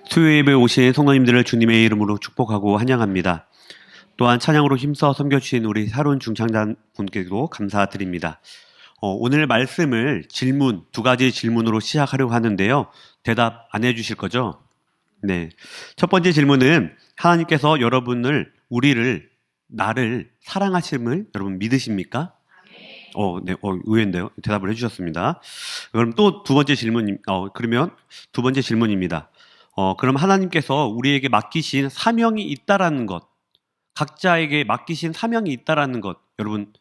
수요 예배에 오신 성도님들을 주님의 이름으로 축복하고 환영합니다. 또한 찬양으로 힘써 섬겨주신 우리 사론 중창단 분께도 감사드립니다. 오늘 말씀을 두 가지 질문으로 시작하려고 하는데요. 대답 안 해주실 거죠? 네. 첫 번째 질문은 하나님께서 나를 사랑하심을 여러분 믿으십니까? 네, 의외인데요. 대답을 해주셨습니다. 그럼 또 두 번째 질문입니다. 그럼 하나님께서 우리에게 맡기신 사명이 있다라는 것, 각자에게 맡기신 사명이 있다라는 것, 여러분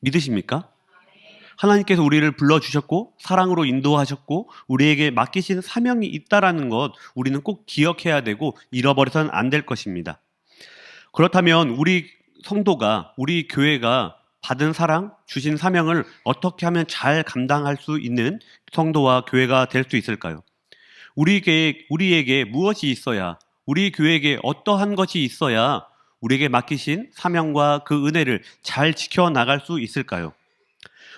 믿으십니까? 하나님께서 우리를 불러주셨고 사랑으로 인도하셨고 우리에게 맡기신 사명이 있다라는 것 우리는 꼭 기억해야 되고 잃어버려서는 안 될 것입니다. 그렇다면 우리 성도가, 우리 교회가 받은 사랑, 주신 사명을 어떻게 하면 잘 감당할 수 있는 성도와 교회가 될 수 있을까요? 우리에게 무엇이 있어야, 우리 교회에게 어떠한 것이 있어야 우리에게 맡기신 사명과 그 은혜를 잘 지켜나갈 수 있을까요?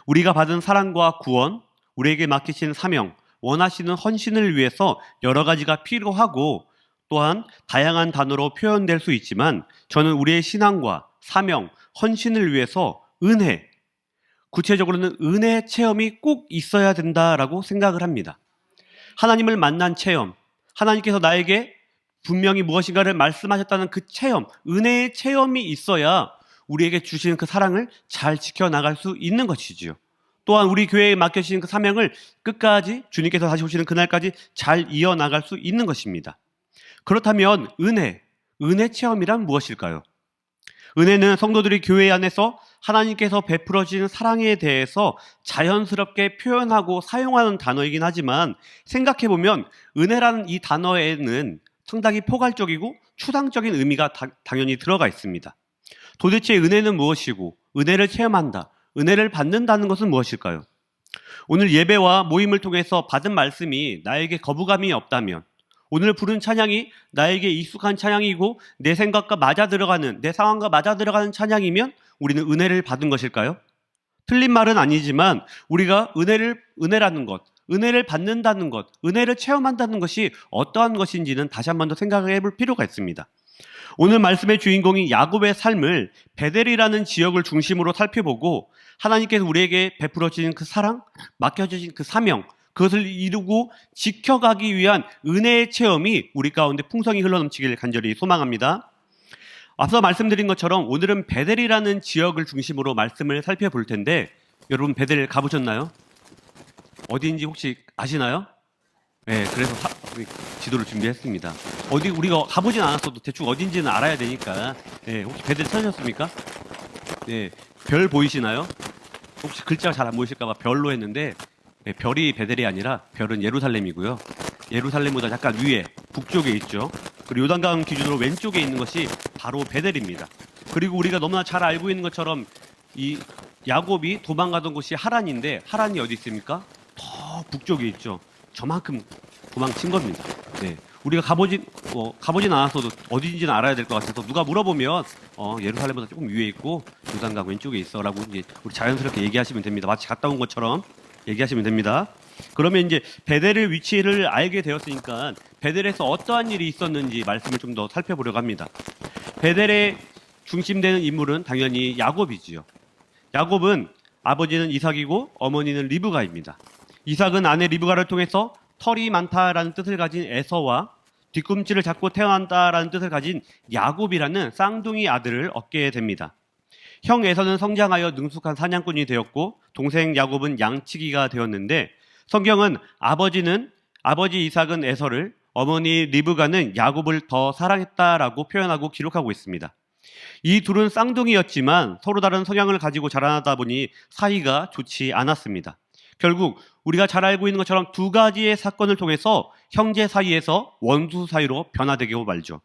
우리가 받은 사랑과 구원, 우리에게 맡기신 사명, 원하시는 헌신을 위해서 여러 가지가 필요하고 또한 다양한 단어로 표현될 수 있지만 저는 우리의 신앙과 사명, 헌신을 위해서 구체적으로는 은혜 체험이 꼭 있어야 된다라고 생각을 합니다. 하나님을 만난 체험, 하나님께서 나에게 분명히 무엇인가를 말씀하셨다는 그 체험, 은혜의 체험이 있어야 우리에게 주시는 그 사랑을 잘 지켜나갈 수 있는 것이지요. 또한 우리 교회에 맡겨주신 그 사명을 끝까지 주님께서 다시 오시는 그날까지 잘 이어나갈 수 있는 것입니다. 그렇다면 은혜 체험이란 무엇일까요? 은혜는 성도들이 교회 안에서 하나님께서 베풀어 주신 사랑에 대해서 자연스럽게 표현하고 사용하는 단어이긴 하지만 생각해보면 은혜라는 이 단어에는 상당히 포괄적이고 추상적인 의미가 당연히 들어가 있습니다. 도대체 은혜는 무엇이고 은혜를 체험한다, 은혜를 받는다는 것은 무엇일까요? 오늘 예배와 모임을 통해서 받은 말씀이 나에게 거부감이 없다면, 오늘 부른 찬양이 나에게 익숙한 찬양이고 내 생각과 내 상황과 맞아 들어가는 찬양이면 우리는 은혜를 받은 것일까요? 틀린 말은 아니지만 우리가 은혜라는 것, 은혜를 받는다는 것, 은혜를 체험한다는 것이 어떠한 것인지는 다시 한 번 더 생각해 볼 필요가 있습니다. 오늘 말씀의 주인공이 야곱의 삶을 베델이라는 지역을 중심으로 살펴보고 하나님께서 우리에게 베풀어 주신 그 사랑, 맡겨주신 그 사명, 그것을 이루고 지켜가기 위한 은혜의 체험이 우리 가운데 풍성히 흘러넘치기를 간절히 소망합니다. 앞서 말씀드린 것처럼 오늘은 베델이라는 지역을 중심으로 말씀을 살펴볼 텐데 여러분 베델 가보셨나요? 어디인지 혹시 아시나요? 네, 그래서 지도를 준비했습니다. 우리가 가보진 않았어도 대충 어딘지는 알아야 되니까. 네, 혹시 베델 찾으셨습니까? 네, 별 보이시나요? 혹시 글자가 잘 안 보이실까봐 별로 했는데 네, 별이 베델이 아니라 별은 예루살렘이고요. 예루살렘보다 약간 위에 북쪽에 있죠. 그리고 요단강 기준으로 왼쪽에 있는 것이 바로 베델입니다. 그리고 우리가 너무나 잘 알고 있는 것처럼 이 야곱이 도망가던 곳이 하란인데 하란이 어디 있습니까? 더 북쪽에 있죠. 저만큼 도망친 겁니다. 네. 우리가 가보진 않았어도 어딘지는 알아야 될 것 같아서 누가 물어보면 예루살렘보다 조금 위에 있고 요단강 왼쪽에 있어라고 이제 우리 자연스럽게 얘기하시면 됩니다. 마치 갔다 온 것처럼 얘기하시면 됩니다. 그러면 이제 베델의 위치를 알게 되었으니까 베델에서 어떠한 일이 있었는지 말씀을 좀 더 살펴보려고 합니다. 베델의 중심되는 인물은 당연히 야곱이지요. 야곱은 아버지는 이삭이고 어머니는 리브가입니다. 이삭은 아내 리브가를 통해서 털이 많다라는 뜻을 가진 에서와 뒤꿈치를 잡고 태어난다라는 뜻을 가진 야곱이라는 쌍둥이 아들을 얻게 됩니다. 형 에서는 성장하여 능숙한 사냥꾼이 되었고 동생 야곱은 양치기가 되었는데 성경은 아버지 이삭은 에서를, 어머니 리브가는 야곱을 더 사랑했다라고 표현하고 기록하고 있습니다. 이 둘은 쌍둥이였지만 서로 다른 성향을 가지고 자라나다 보니 사이가 좋지 않았습니다. 결국 우리가 잘 알고 있는 것처럼 두 가지의 사건을 통해서 형제 사이에서 원수 사이로 변화되게 말죠.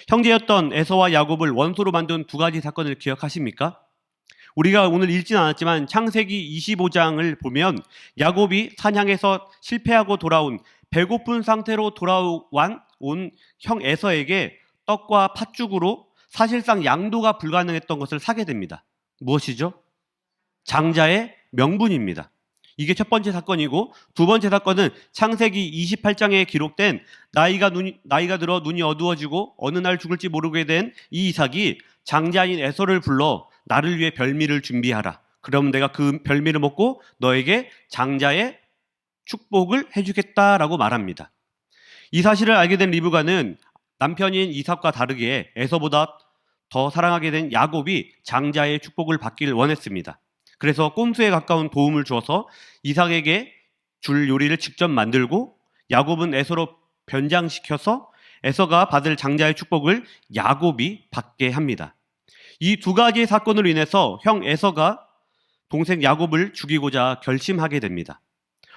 형제였던 에서와 야곱을 원수로 만든 두 가지 사건을 기억하십니까? 우리가 오늘 읽진 않았지만 창세기 25장을 보면 야곱이 사냥에서 실패하고 돌아온 배고픈 상태로 돌아온 형 에서에게 떡과 팥죽으로 사실상 양도가 불가능했던 것을 사게 됩니다. 무엇이죠? 장자의 명분입니다. 이게 첫 번째 사건이고, 두 번째 사건은 창세기 28장에 기록된 나이가 들어 눈이 어두워지고 어느 날 죽을지 모르게 된 이 이삭이 장자인 에서를 불러 나를 위해 별미를 준비하라. 그러면 내가 그 별미를 먹고 너에게 장자의 축복을 해주겠다라고 말합니다. 이 사실을 알게 된 리브가는 남편인 이삭과 다르게 에서보다 더 사랑하게 된 야곱이 장자의 축복을 받길 원했습니다. 그래서 꼼수에 가까운 도움을 주어서 이삭에게 줄 요리를 직접 만들고, 야곱은 에서로 변장시켜서 에서가 받을 장자의 축복을 야곱이 받게 합니다. 이 두 가지의 사건으로 인해서 형 에서가 동생 야곱을 죽이고자 결심하게 됩니다.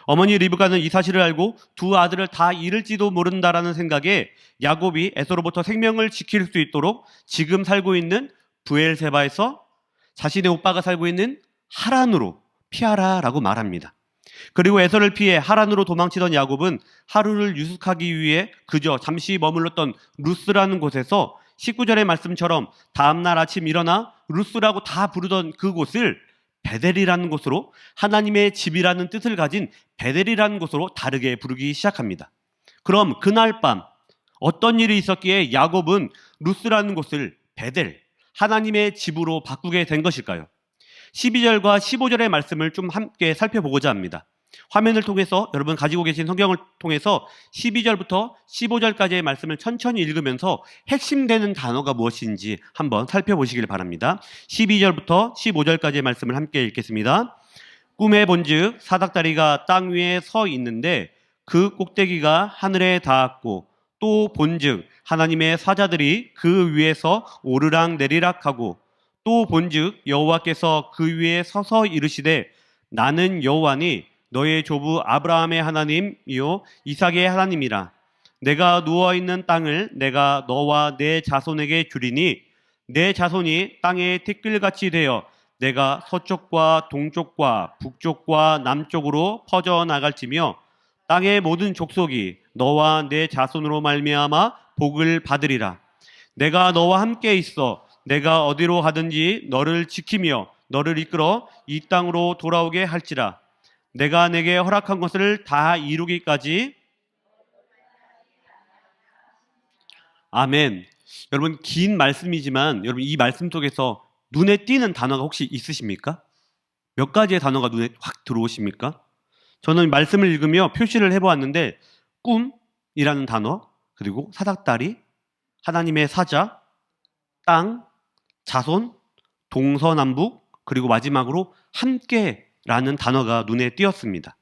어머니 리브가는 이 사실을 알고 두 아들을 다 잃을지도 모른다라는 생각에 야곱이 에서로부터 생명을 지킬 수 있도록 지금 살고 있는 브엘세바에서 자신의 오빠가 살고 있는 하란으로 피하라라고 말합니다. 그리고 에서를 피해 하란으로 도망치던 야곱은 하루를 유숙하기 위해 그저 잠시 머물렀던 루스라는 곳에서 19절의 말씀처럼 다음날 아침 일어나 루스라고 다 부르던 그곳을 베델이라는 곳으로, 하나님의 집이라는 뜻을 가진 베델이라는 곳으로 다르게 부르기 시작합니다. 그럼 그날 밤 어떤 일이 있었기에 야곱은 루스라는 곳을 베델, 하나님의 집으로 바꾸게 된 것일까요? 12절과 15절의 말씀을 좀 함께 살펴보고자 합니다. 화면을 통해서 여러분 가지고 계신 성경을 통해서 12절부터 15절까지의 말씀을 천천히 읽으면서 핵심되는 단어가 무엇인지 한번 살펴보시길 바랍니다. 12절부터 15절까지의 말씀을 함께 읽겠습니다. 꿈에 본즉 사닥다리가 땅 위에 서 있는데 그 꼭대기가 하늘에 닿았고, 또 본즉 하나님의 사자들이 그 위에서 오르락 내리락 하고, 또 본즉 여호와께서 그 위에 서서 이르시되 나는 여호와니 너의 조부 아브라함의 하나님이요 이삭의 하나님이라. 내가 누워있는 땅을 내가 너와 내 자손에게 주리니 내 자손이 땅의 티끌같이 되어 내가 서쪽과 동쪽과 북쪽과 남쪽으로 퍼져나갈지며 땅의 모든 족속이 너와 내 자손으로 말미암아 복을 받으리라. 내가 너와 함께 있어 내가 어디로 가든지 너를 지키며 너를 이끌어 이 땅으로 돌아오게 할지라. 내가 내게 허락한 것을 다 이루기까지. 아멘. 여러분, 긴 말씀이지만 여러분 이 말씀 속에서 눈에 띄는 단어가 혹시 있으십니까? 몇 가지의 단어가 눈에 확 들어오십니까? 저는 말씀을 읽으며 표시를 해보았는데 꿈이라는 단어, 그리고 사닥다리, 하나님의 사자, 땅, 자손, 동서남북, 그리고 마지막으로 함께라는 단어가 눈에 띄었습니다.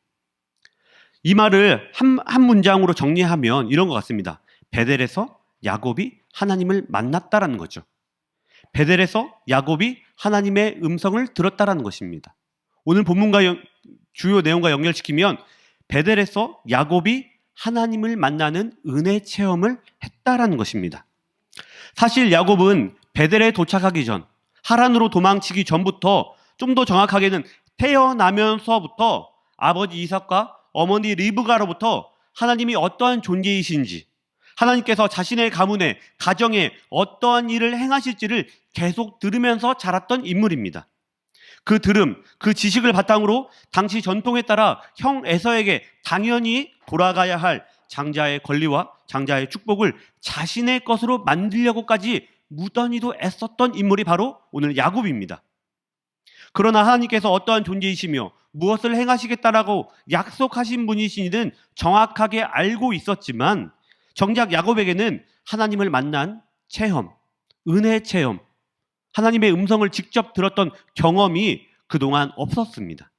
이 말을 한 문장으로 정리하면 이런 것 같습니다. 베델에서 야곱이 하나님을 만났다라는 거죠. 베델에서 야곱이 하나님의 음성을 들었다라는 것입니다. 오늘 본문과 주요 내용과 연결시키면 베델에서 야곱이 하나님을 만나는 은혜 체험을 했다라는 것입니다. 사실 야곱은 베델에 도착하기 전, 하란으로 도망치기 전부터, 좀 더 정확하게는 태어나면서부터 아버지 이삭과 어머니 리브가로부터 하나님이 어떠한 존재이신지, 하나님께서 자신의 가문에, 가정에 어떠한 일을 행하실지를 계속 들으면서 자랐던 인물입니다. 그 들음, 그 지식을 바탕으로 당시 전통에 따라 형 에서에게 당연히 돌아가야 할 장자의 권리와 장자의 축복을 자신의 것으로 만들려고까지 무던히도 애썼던 인물이 바로 오늘 야곱입니다. 그러나 하나님께서 어떠한 존재이시며 무엇을 행하시겠다라고 약속하신 분이시든 정확하게 알고 있었지만 정작 야곱에게는 하나님을 만난 체험, 은혜의 체험, 하나님의 음성을 직접 들었던 경험이 그동안 없었습니다.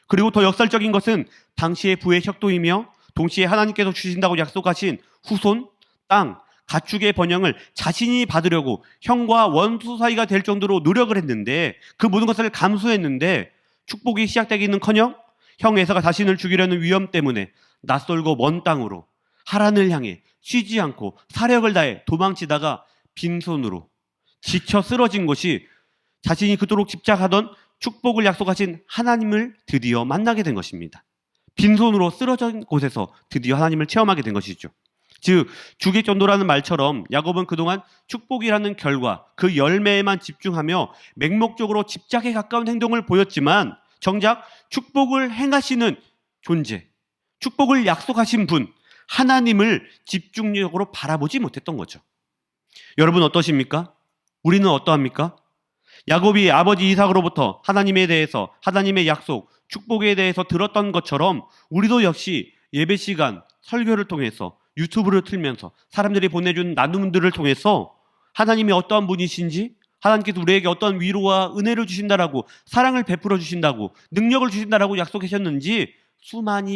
그리고 더 역설적인 것은 당시의 부의 척도이며 동시에 하나님께서 주신다고 약속하신 후손, 땅, 가축의 번영을 자신이 받으려고 형과 원수 사이가 될 정도로 노력을 했는데, 그 모든 것을 감수했는데 축복이 시작되기는커녕 형 에서가 자신을 죽이려는 위험 때문에 낯설고 먼 땅으로 하란을 향해 쉬지 않고 사력을 다해 도망치다가 빈손으로 지쳐 쓰러진 것이 자신이 그토록 집착하던 축복을 약속하신 하나님을 드디어 만나게 된 것입니다. 빈손으로 쓰러진 곳에서 드디어 하나님을 체험하게 된 것이죠. 즉 주기전도라는 말처럼 야곱은 그동안 축복이라는 결과, 그 열매에만 집중하며 맹목적으로 집착에 가까운 행동을 보였지만 정작 축복을 행하시는 존재, 축복을 약속하신 분, 하나님을 집중적으로 바라보지 못했던 거죠. 여러분 어떠십니까? 우리는 어떠합니까? 야곱이 아버지 이삭으로부터 하나님에 대해서, 하나님의 약속, 축복에 대해서 들었던 것처럼 우리도 역시 예배 시간, 설교를 통해서, 유튜브를 틀면서, 사람들이 보내준 나눔들을 통해서 하나님이 어떠한 분이신지, 하나님께서 우리에게 어떤 위로와 은혜를 주신다라고, 사랑을 베풀어 주신다고, 능력을 주신다라고 약속하셨는지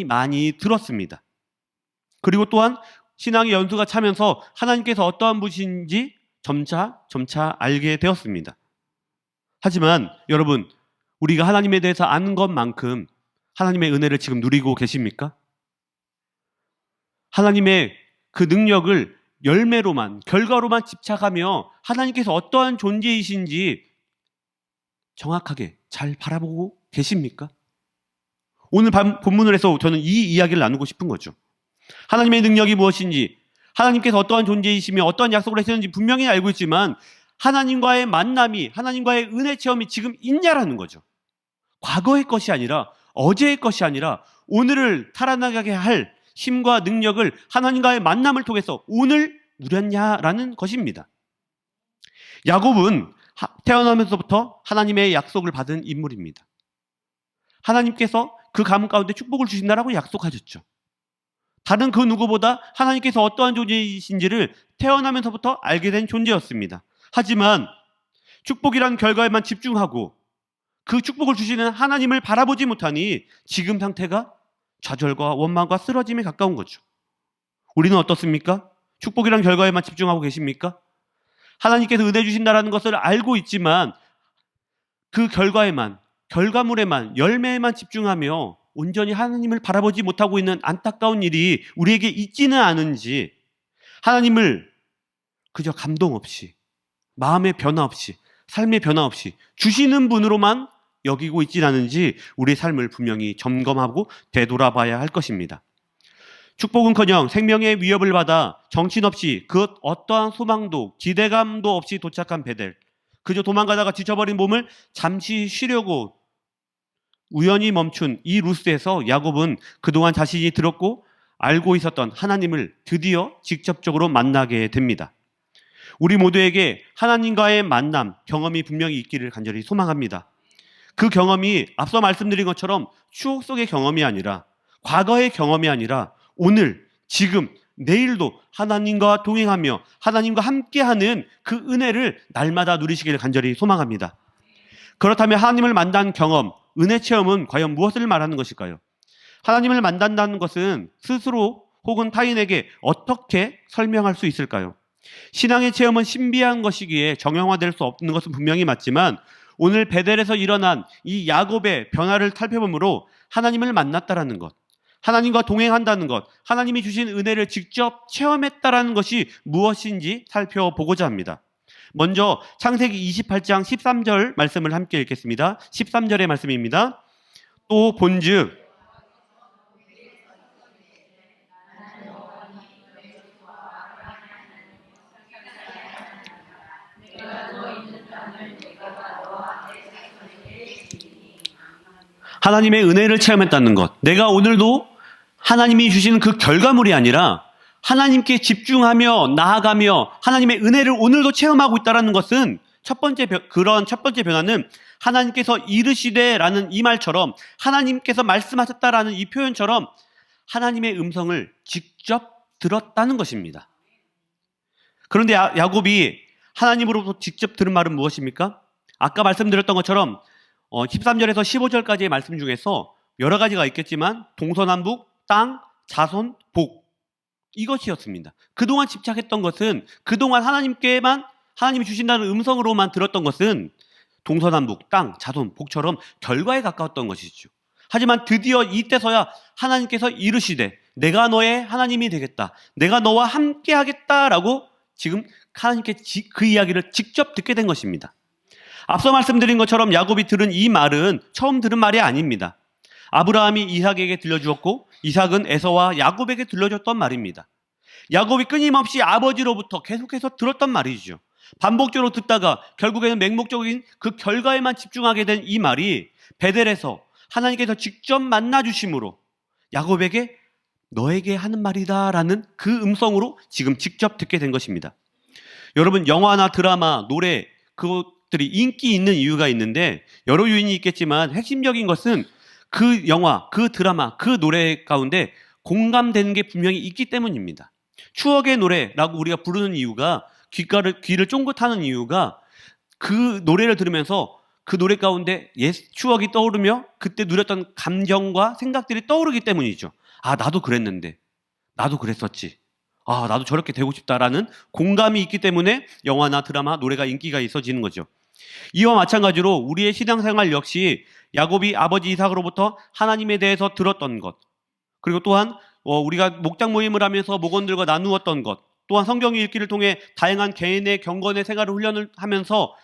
많이 들었습니다. 그리고 또한 신앙의 연수가 차면서 하나님께서 어떠한 분이신지 점차 알게 되었습니다. 하지만 여러분, 우리가 하나님에 대해서 아는 것만큼 하나님의 은혜를 지금 누리고 계십니까? 하나님의 그 능력을 열매로만, 결과로만 집착하며 하나님께서 어떠한 존재이신지 정확하게 잘 바라보고 계십니까? 오늘 본문을 해서 저는 이 이야기를 나누고 싶은 거죠. 하나님의 능력이 무엇인지, 하나님께서 어떠한 존재이시며 어떠한 약속을 하셨는지 분명히 알고 있지만 하나님과의 만남이, 하나님과의 은혜 체험이 지금 있냐라는 거죠. 과거의 것이 아니라, 어제의 것이 아니라 오늘을 살아나가게 할 힘과 능력을 하나님과의 만남을 통해서 오늘 누렸냐라는 것입니다. 야곱은 태어나면서부터 하나님의 약속을 받은 인물입니다. 하나님께서 그 가문 가운데 축복을 주신다라고 약속하셨죠. 다른 그 누구보다 하나님께서 어떠한 존재이신지를 태어나면서부터 알게 된 존재였습니다. 하지만 축복이란 결과에만 집중하고 그 축복을 주시는 하나님을 바라보지 못하니 지금 상태가 좌절과 원망과 쓰러짐에 가까운 거죠. 우리는 어떻습니까? 축복이란 결과에만 집중하고 계십니까? 하나님께서 은혜 주신다라는 것을 알고 있지만 그 결과물에만, 열매에만 집중하며 온전히 하나님을 바라보지 못하고 있는 안타까운 일이 우리에게 있지는 않은지, 하나님을 그저 감동 없이, 마음의 변화 없이, 삶의 변화 없이 주시는 분으로만 여기고 있지는 않은지 우리의 삶을 분명히 점검하고 되돌아봐야 할 것입니다. 축복은커녕 생명의 위협을 받아 정신없이 그 어떠한 소망도 기대감도 없이 도착한 베델, 그저 도망가다가 지쳐버린 몸을 잠시 쉬려고 우연히 멈춘 이 루스에서 야곱은 그동안 자신이 들었고 알고 있었던 하나님을 드디어 직접적으로 만나게 됩니다. 우리 모두에게 하나님과의 만남, 경험이 분명히 있기를 간절히 소망합니다. 그 경험이 앞서 말씀드린 것처럼 추억 속의 경험이 아니라, 과거의 경험이 아니라 오늘, 지금, 내일도 하나님과 동행하며 하나님과 함께하는 그 은혜를 날마다 누리시기를 간절히 소망합니다. 그렇다면 하나님을 만난 경험, 은혜 체험은 과연 무엇을 말하는 것일까요? 하나님을 만난다는 것은 스스로 혹은 타인에게 어떻게 설명할 수 있을까요? 신앙의 체험은 신비한 것이기에 정형화될 수 없는 것은 분명히 맞지만 오늘 베델에서 일어난 이 야곱의 변화를 살펴보므로 하나님을 만났다라는 것, 하나님과 동행한다는 것, 하나님이 주신 은혜를 직접 체험했다라는 것이 무엇인지 살펴보고자 합니다. 먼저 창세기 28장 13절 말씀을 함께 읽겠습니다. 13절의 말씀입니다. 또 본즉 하나님의 은혜를 체험했다는 것, 내가 오늘도 하나님이 주시는 그 결과물이 아니라 하나님께 집중하며 나아가며 하나님의 은혜를 오늘도 체험하고 있다는 것은 첫 번째 변화는 하나님께서 이르시되라는 이 말처럼, 하나님께서 말씀하셨다라는 이 표현처럼 하나님의 음성을 직접 들었다는 것입니다. 그런데 야곱이 하나님으로부터 직접 들은 말은 무엇입니까? 아까 말씀드렸던 것처럼 13절에서 15절까지의 말씀 중에서 여러 가지가 있겠지만 동서남북, 땅, 자손, 복, 이것이었습니다. 그동안 집착했던 것은, 그동안 하나님이 주신다는 음성으로만 들었던 것은 동서남북, 땅, 자손, 복처럼 결과에 가까웠던 것이죠. 하지만 드디어 이때서야 하나님께서 이르시되 내가 너의 하나님이 되겠다, 내가 너와 함께 하겠다라고 지금 하나님께 그 이야기를 직접 듣게 된 것입니다. 앞서 말씀드린 것처럼 야곱이 들은 이 말은 처음 들은 말이 아닙니다. 아브라함이 이삭에게 들려주었고 이삭은 에서와 야곱에게 들려줬던 말입니다. 야곱이 끊임없이 아버지로부터 계속해서 들었던 말이죠. 반복적으로 듣다가 결국에는 맹목적인 그 결과에만 집중하게 된 이 말이 베델에서 하나님께서 직접 만나 주심으로 야곱에게 너에게 하는 말이다라는 그 음성으로 지금 직접 듣게 된 것입니다. 여러분, 영화나 드라마, 노래 그것들이 인기 있는 이유가 있는데 여러 요인이 있겠지만 핵심적인 것은 그 영화, 그 드라마, 그 노래 가운데 공감되는 게 분명히 있기 때문입니다. 추억의 노래라고 우리가 부르는 이유가 귀를 쫑긋하는 이유가 그 노래를 들으면서 그 노래 가운데 옛 추억이 떠오르며 그때 누렸던 감정과 생각들이 떠오르기 때문이죠. 아, 나도 그랬는데, 나도 그랬었지. 아, 나도 저렇게 되고 싶다라는 공감이 있기 때문에 영화나 드라마, 노래가 인기가 있어지는 거죠. 이와 마찬가지로 우리의 신앙생활 역시 야곱이 아버지 이삭으로부터 하나님에 대해서 들었던 것, 그리고 또한 우리가 목장 모임을 하면서 목원들과 나누었던 것, 또한 성경 읽기를 통해 다양한 개인의 경건의 생활을 훈련을 하면서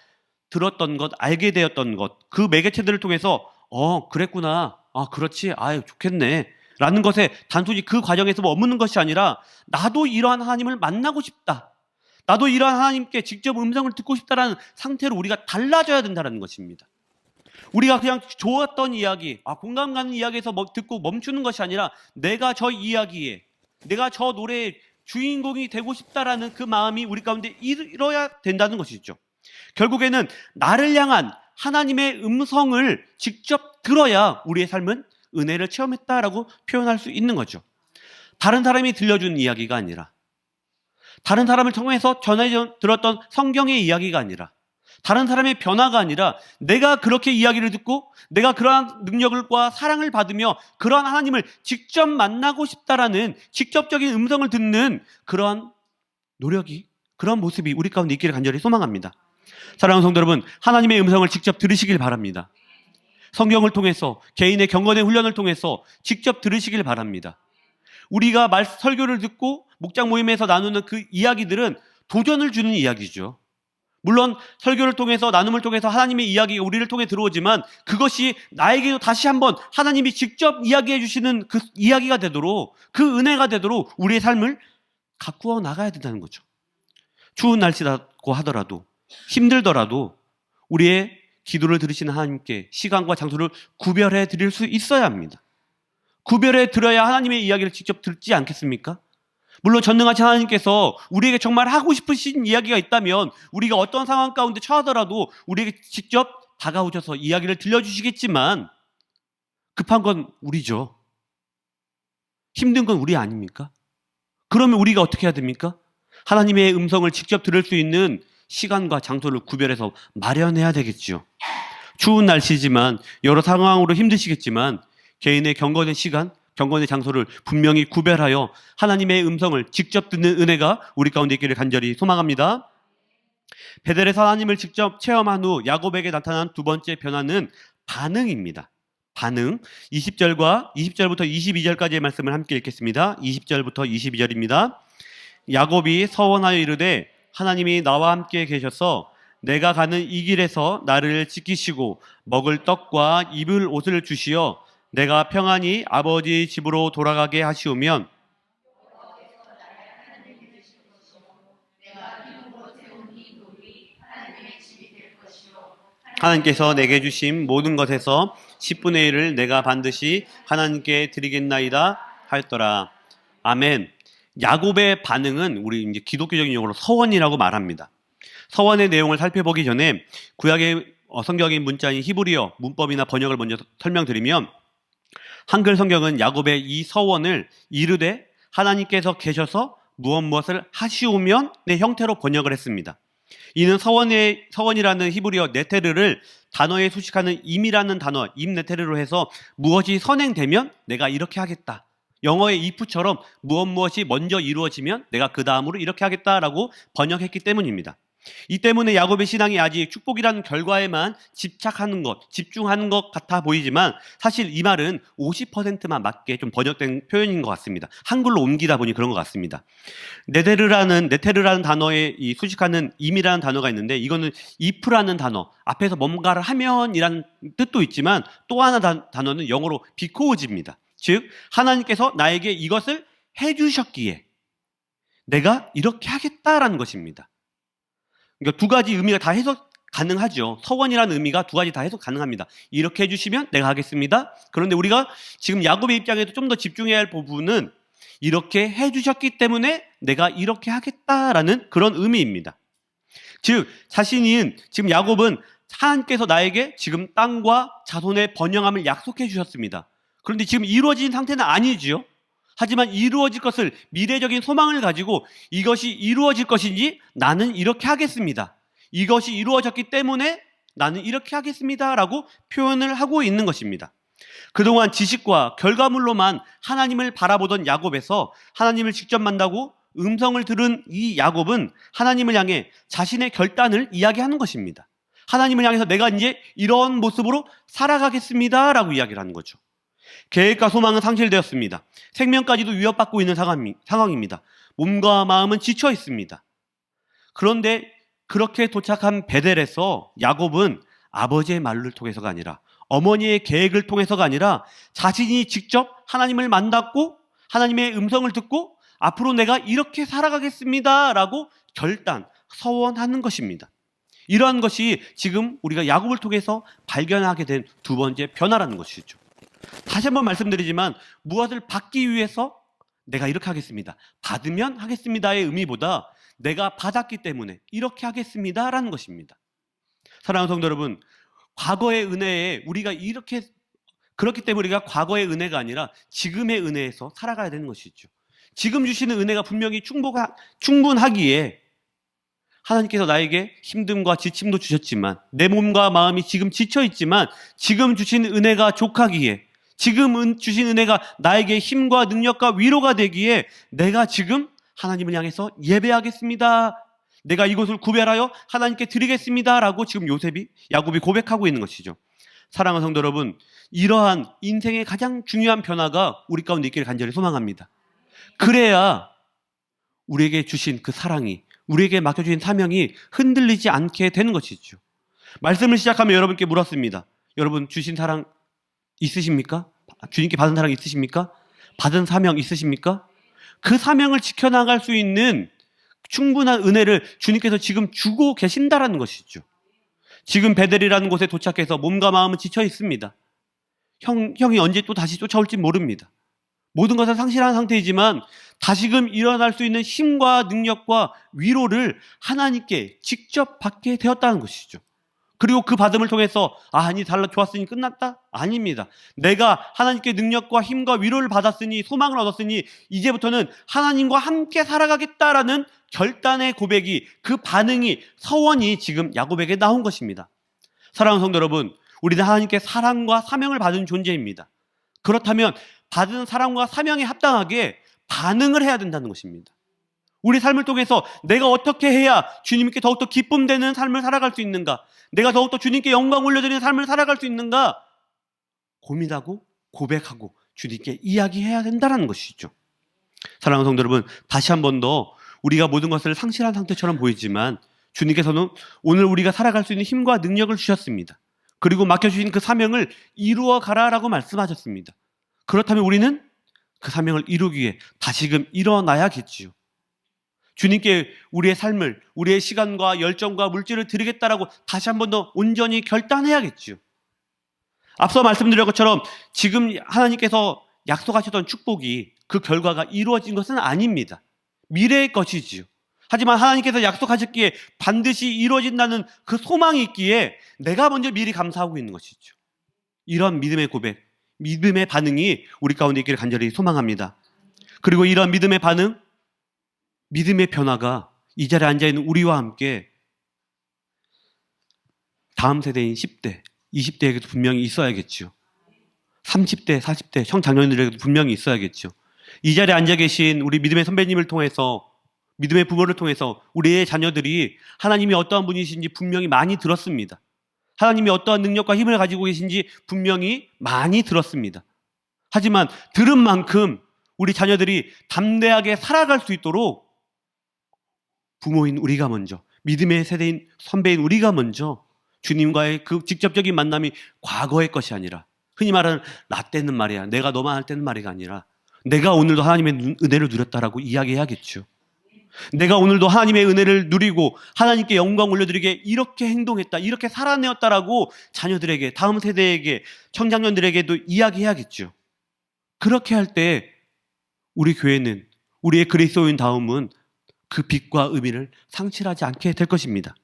들었던 것, 알게 되었던 것, 그 매개체들을 통해서 그랬구나, 아 그렇지, 아유 좋겠네 라는 것에 단순히 그 과정에서 머무는 것이 아니라 나도 이러한 하나님을 만나고 싶다, 나도 이러한 하나님께 직접 음성을 듣고 싶다라는 상태로 우리가 달라져야 된다는 것입니다. 우리가 그냥 좋았던 이야기, 공감 가는 이야기에서 듣고 멈추는 것이 아니라 내가 저 이야기에, 내가 저 노래의 주인공이 되고 싶다라는 그 마음이 우리 가운데 일어야 된다는 것이죠. 결국에는 나를 향한 하나님의 음성을 직접 들어야 우리의 삶은 은혜를 체험했다라고 표현할 수 있는 거죠. 다른 사람이 들려준 이야기가 아니라, 다른 사람을 통해서 전해 들었던 성경의 이야기가 아니라, 다른 사람의 변화가 아니라 내가 그렇게 이야기를 듣고 내가 그러한 능력과 사랑을 받으며 그러한 하나님을 직접 만나고 싶다라는 직접적인 음성을 듣는 그러한 노력이, 그런 모습이 우리 가운데 있기를 간절히 소망합니다. 사랑하는 성도 여러분, 하나님의 음성을 직접 들으시길 바랍니다. 성경을 통해서, 개인의 경건의 훈련을 통해서 직접 들으시길 바랍니다. 우리가 설교를 듣고 목장 모임에서 나누는 그 이야기들은 도전을 주는 이야기죠. 물론 설교를 통해서, 나눔을 통해서 하나님의 이야기가 우리를 통해 들어오지만 그것이 나에게도 다시 한번 하나님이 직접 이야기해 주시는 그 이야기가 되도록, 그 은혜가 되도록 우리의 삶을 가꾸어 나가야 된다는 거죠. 추운 날씨라고 하더라도, 힘들더라도 우리의 기도를 들으시는 하나님께 시간과 장소를 구별해 드릴 수 있어야 합니다. 구별해 드려야 하나님의 이야기를 직접 듣지 않겠습니까? 물론 전능하신 하나님께서 우리에게 정말 하고 싶으신 이야기가 있다면 우리가 어떤 상황 가운데 처하더라도 우리에게 직접 다가오셔서 이야기를 들려주시겠지만 급한 건 우리죠. 힘든 건 우리 아닙니까? 그러면 우리가 어떻게 해야 됩니까? 하나님의 음성을 직접 들을 수 있는 시간과 장소를 구별해서 마련해야 되겠지요. 추운 날씨지만, 여러 상황으로 힘드시겠지만 개인의 경건의 시간, 경건의 장소를 분명히 구별하여 하나님의 음성을 직접 듣는 은혜가 우리 가운데 있기를 간절히 소망합니다. 베델에서 하나님을 직접 체험한 후 야곱에게 나타난 두 번째 변화는 반응입니다. 반응. 20절부터 22절까지의 말씀을 함께 읽겠습니다. 20절부터 22절입니다. 야곱이 서원하여 이르되 하나님이 나와 함께 계셔서 내가 가는 이 길에서 나를 지키시고 먹을 떡과 입을 옷을 주시어 내가 평안히 아버지 집으로 돌아가게 하시오면 하나님께서 내게 주신 모든 것에서 10분의 1을 내가 반드시 하나님께 드리겠나이다 하였더라. 아멘. 야곱의 반응은 우리 이제 기독교적인 용어로 서원이라고 말합니다. 서원의 내용을 살펴보기 전에 구약의 성경인 문자인 히브리어 문법이나 번역을 먼저 설명드리면, 한글 성경은 야곱의 이 서원을 이르되 하나님께서 계셔서 무엇을 하시오면의 형태로 번역을 했습니다. 이는 서원이라는 히브리어 네테르를 단어에 수식하는 임이라는 단어, 임 네테르로 해서 무엇이 선행되면 내가 이렇게 하겠다, 영어의 if처럼 무엇이 먼저 이루어지면 내가 그 다음으로 이렇게 하겠다라고 번역했기 때문입니다. 이 때문에 야곱의 신앙이 아직 축복이라는 결과에만 집중하는 것 같아 보이지만 사실 이 말은 50%만 맞게 좀 번역된 표현인 것 같습니다. 한글로 옮기다 보니 그런 것 같습니다. 네테르라는 단어에 이 수식하는 임이라는 단어가 있는데, 이거는 if라는 단어, 앞에서 뭔가를 하면이라는 뜻도 있지만 또 하나 단어는 영어로 because입니다. 즉 하나님께서 나에게 이것을 해주셨기에 내가 이렇게 하겠다라는 것입니다. 그러니까 두 가지 의미가 다 가능하죠. 서원이라는 의미가 두 가지 다 해석 가능합니다. 이렇게 해주시면 내가 하겠습니다. 그런데 우리가 지금 야곱의 입장에서 좀 더 집중해야 할 부분은 이렇게 해주셨기 때문에 내가 이렇게 하겠다라는 그런 의미입니다. 즉 자신이 지금 야곱은 하나님께서 나에게 지금 땅과 자손의 번영함을 약속해 주셨습니다. 그런데 지금 이루어진 상태는 아니지요. 하지만 이루어질 것을 미래적인 소망을 가지고 이것이 이루어질 것인지 나는 이렇게 하겠습니다. 이것이 이루어졌기 때문에 나는 이렇게 하겠습니다. 라고 표현을 하고 있는 것입니다. 그동안 지식과 결과물로만 하나님을 바라보던 야곱에서 하나님을 직접 만나고 음성을 들은 이 야곱은 하나님을 향해 자신의 결단을 이야기하는 것입니다. 하나님을 향해서 내가 이제 이런 모습으로 살아가겠습니다. 라고 이야기를 하는 거죠. 계획과 소망은 상실되었습니다. 생명까지도 위협받고 있는 상황입니다. 몸과 마음은 지쳐 있습니다. 그런데 그렇게 도착한 베델에서 야곱은 아버지의 말을 통해서가 아니라 어머니의 계획을 통해서가 아니라 자신이 직접 하나님을 만났고 하나님의 음성을 듣고 앞으로 내가 이렇게 살아가겠습니다 라고 결단, 서원하는 것입니다. 이러한 것이 지금 우리가 야곱을 통해서 발견하게 된 두 번째 변화라는 것이죠. 다시 한번 말씀드리지만 무엇을 받기 위해서 내가 이렇게 하겠습니다, 받으면 하겠습니다의 의미보다 내가 받았기 때문에 이렇게 하겠습니다라는 것입니다. 사랑하는 성도 여러분, 과거의 은혜에 우리가 그렇기 때문에 우리가 과거의 은혜가 아니라 지금의 은혜에서 살아가야 되는 것이죠. 지금 주시는 은혜가 분명히 충분하기에 하나님께서 나에게 힘듦과 지침도 주셨지만 내 몸과 마음이 지금 지쳐 있지만 지금 주신 은혜가 족하기에 지금 주신 은혜가 나에게 힘과 능력과 위로가 되기에 내가 지금 하나님을 향해서 예배하겠습니다. 내가 이것을 구별하여 하나님께 드리겠습니다. 라고 지금 야곱이 고백하고 있는 것이죠. 사랑하는 성도 여러분, 이러한 인생의 가장 중요한 변화가 우리 가운데 있기를 간절히 소망합니다. 그래야 우리에게 주신 그 사랑이, 우리에게 맡겨주신 사명이 흔들리지 않게 되는 것이죠. 말씀을 시작하며 여러분께 물었습니다. 여러분 주신 사랑 있으십니까? 주님께 받은 사랑 있으십니까? 받은 사명 있으십니까? 그 사명을 지켜나갈 수 있는 충분한 은혜를 주님께서 지금 주고 계신다라는 것이죠. 지금 베델이라는 곳에 도착해서 몸과 마음은 지쳐 있습니다. 형이 언제 또 다시 쫓아올지 모릅니다. 모든 것을 상실한 상태이지만 다시금 일어날 수 있는 힘과 능력과 위로를 하나님께 직접 받게 되었다는 것이죠. 그리고 그 받음을 통해서 아니 좋았으니 끝났다? 아닙니다. 내가 하나님께 능력과 힘과 위로를 받았으니 소망을 얻었으니 이제부터는 하나님과 함께 살아가겠다라는 결단의 고백이, 그 반응이, 서원이 지금 야곱에게 나온 것입니다. 사랑하는 성도 여러분, 우리는 하나님께 사랑과 사명을 받은 존재입니다. 그렇다면 받은 사랑과 사명에 합당하게 반응을 해야 된다는 것입니다. 우리 삶을 통해서 내가 어떻게 해야 주님께 더욱더 기쁨 되는 삶을 살아갈 수 있는가, 내가 더욱더 주님께 영광 올려드리는 삶을 살아갈 수 있는가 고민하고 고백하고 주님께 이야기해야 된다는 것이죠. 사랑하는 성도 여러분, 다시 한 번 더 우리가 모든 것을 상실한 상태처럼 보이지만 주님께서는 오늘 우리가 살아갈 수 있는 힘과 능력을 주셨습니다. 그리고 맡겨주신 그 사명을 이루어 가라라고 말씀하셨습니다. 그렇다면 우리는 그 사명을 이루기 위해 다시금 일어나야겠지요. 주님께 우리의 삶을, 우리의 시간과 열정과 물질을 드리겠다라고 다시 한 번 더 온전히 결단해야겠지요. 앞서 말씀드린 것처럼 지금 하나님께서 약속하셨던 축복이 그 결과가 이루어진 것은 아닙니다. 미래의 것이지요. 하지만 하나님께서 약속하셨기에 반드시 이루어진다는 그 소망이 있기에 내가 먼저 미리 감사하고 있는 것이죠. 이런 믿음의 고백, 믿음의 반응이 우리 가운데 있기를 간절히 소망합니다. 그리고 이런 믿음의 반응, 믿음의 변화가 이 자리에 앉아있는 우리와 함께 다음 세대인 10대, 20대에게도 분명히 있어야겠죠. 30대, 40대 청장년들에게도 분명히 있어야겠죠. 이 자리에 앉아 계신 우리 믿음의 선배님을 통해서, 믿음의 부모를 통해서 우리의 자녀들이 하나님이 어떠한 분이신지 분명히 많이 들었습니다. 하나님이 어떠한 능력과 힘을 가지고 계신지 분명히 많이 들었습니다. 하지만 들은 만큼 우리 자녀들이 담대하게 살아갈 수 있도록 부모인 우리가 먼저, 믿음의 세대인 선배인 우리가 먼저 주님과의 그 직접적인 만남이 과거의 것이 아니라, 흔히 말하는 나 때는 말이야, 내가 너만 할 때는 말이가 아니라 내가 오늘도 하나님의 은혜를 누렸다라고 이야기해야겠죠. 내가 오늘도 하나님의 은혜를 누리고 하나님께 영광 올려드리게 이렇게 행동했다, 이렇게 살아내었다라고 자녀들에게, 다음 세대에게, 청장년들에게도 이야기해야겠죠. 그렇게 할 때 우리 교회는, 우리의 그리스도인 다움은 그 빛과 의미를 상실하지 않게 될 것입니다.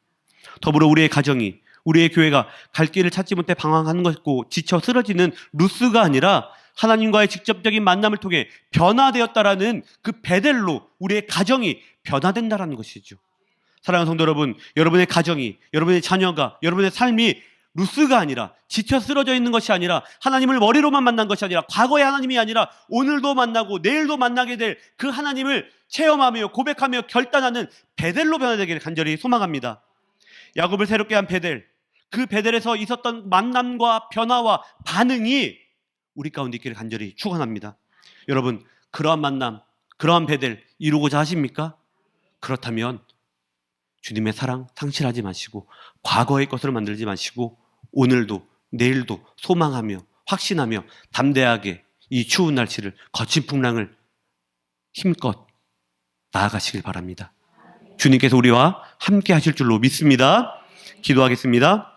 더불어 우리의 가정이, 우리의 교회가 갈 길을 찾지 못해 방황하는 것고 지쳐 쓰러지는 루스가 아니라 하나님과의 직접적인 만남을 통해 변화되었다라는 그 베델로 우리의 가정이 변화된다라는 것이죠. 사랑하는 성도 여러분, 여러분의 가정이, 여러분의 자녀가, 여러분의 삶이 루스가 아니라, 지쳐 쓰러져 있는 것이 아니라, 하나님을 머리로만 만난 것이 아니라, 과거의 하나님이 아니라 오늘도 만나고 내일도 만나게 될 그 하나님을 체험하며 고백하며 결단하는 베델로 변화되기를 간절히 소망합니다. 야곱을 새롭게 한 베델, 그 베델에서 있었던 만남과 변화와 반응이 우리 가운데 있기를 간절히 축원합니다. 여러분, 그러한 만남, 그러한 베델 이루고자 하십니까? 그렇다면 주님의 사랑 상실하지 마시고 과거의 것으로 만들지 마시고 오늘도 내일도 소망하며 확신하며 담대하게 이 추운 날씨를, 거친 풍랑을 힘껏 나아가시길 바랍니다. 주님께서 우리와 함께 하실 줄로 믿습니다. 기도하겠습니다.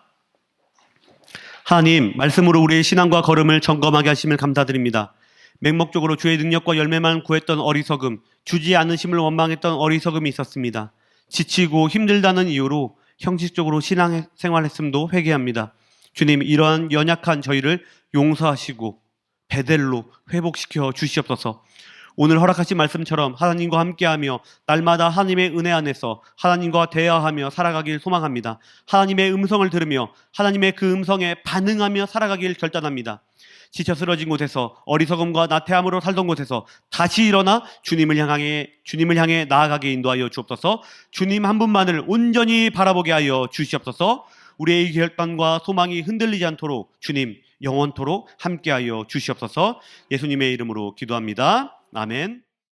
하나님, 말씀으로 우리의 신앙과 걸음을 점검하게 하심을 감사드립니다. 맹목적으로 주의 능력과 열매만 구했던 어리석음, 주지 않으심을 원망했던 어리석음이 있었습니다. 지치고 힘들다는 이유로 형식적으로 신앙생활했음도 회개합니다. 주님, 이러한 연약한 저희를 용서하시고 베델로 회복시켜 주시옵소서. 오늘 허락하신 말씀처럼 하나님과 함께하며 날마다 하나님의 은혜 안에서 하나님과 대화하며 살아가길 소망합니다. 하나님의 음성을 들으며 하나님의 그 음성에 반응하며 살아가길 결단합니다. 지쳐 쓰러진 곳에서, 어리석음과 나태함으로 살던 곳에서 다시 일어나 주님을 향해 나아가게 인도하여 주옵소서. 주님 한 분만을 온전히 바라보게 하여 주시옵소서. 우리의 결단과 소망이 흔들리지 않도록 주님 영원토록 함께하여 주시옵소서. 예수님의 이름으로 기도합니다. 아멘.